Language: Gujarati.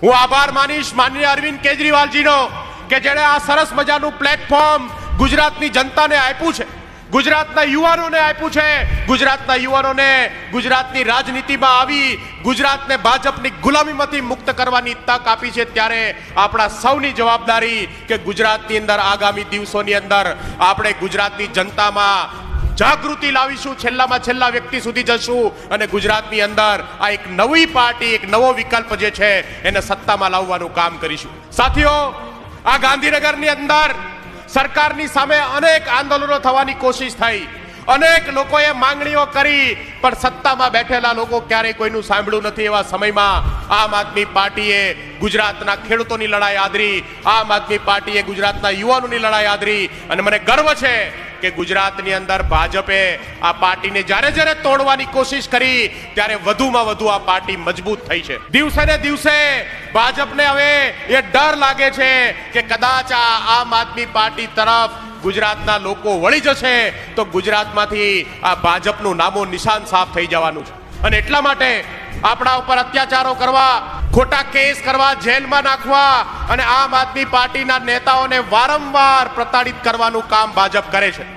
હું આભાર માનીશ માનનીય અરવિંદ કેજરીવાલજીનો કે જેણે આ સરસ મજાનું પ્લેટફોર્મ ગુજરાતની જનતાને આપ્યું છે, ગુજરાતના યુવાનોને આપ્યું છે, ગુજરાતના યુવાનોને ગુજરાતની રાજનીતિમાં આવી ગુજરાતને ભાજપની ગુલામીમાંથી મુક્ત કરવાની તક આપી છે। ત્યારે આપણા સૌની જવાબદારી કે ગુજરાતની અંદર આગામી દિવસોની અંદર આપણે ગુજરાતની જનતામાં જાગૃતિ લાવીશું, છેલ્લામાં છેલ્લા વ્યક્તિ સુધી જશું અને ગુજરાતની અંદર આ એક નવી પાર્ટી, એક નવો વિકલ્પ જે છે એને સત્તામાં લાવવાનું કામ કરીશું। સાથીઓ, આ ગાંધીનગરની અંદર સરકારની સામે અનેક આંદોલનો થવાની કોશિશ થઈ, અનેક લોકોએ માંગણીઓ કરી, પણ સત્તામાં બેઠેલા લોકો ક્યારેય કોઈનું સાંભળ્યું નથી। એવા સમયમાં આમ આદમી પાર્ટીએ ગુજરાતના ખેડૂતોની લડાઈ આદરી, આમ આદમી પાર્ટીએ ગુજરાતના યુવાનોની લડાઈ આદરી અને મને ગર્વ છે કે ગુજરાતની અંદર ભાજપે આ પાર્ટીને જ્યારે જ્યારે તોડવાની કોશિશ કરી ત્યારે વધુમાં વધુ આ પાર્ટી મજબૂત થઈ છે। દિવસે ને દિવસે ભાજપને હવે એ ડર લાગે છે કે કદાચ આ આમ આદમી પાર્ટી તરફ ગુજરાતના લોકો વળી જશે તો ગુજરાતમાંથી આ ભાજપનું નામો નિશાન સાફ થઈ જવાનું છે અને એટલા માટે આપણા ઉપર અત્યાચારો કરવા, ખોટા કેસ કરવા, જેલમાં નાખવા અને આમ આદમી પાર્ટીના નેતાઓને વારંવાર પ્રતાડિત કરવાનું કામ ભાજપ કરે છે।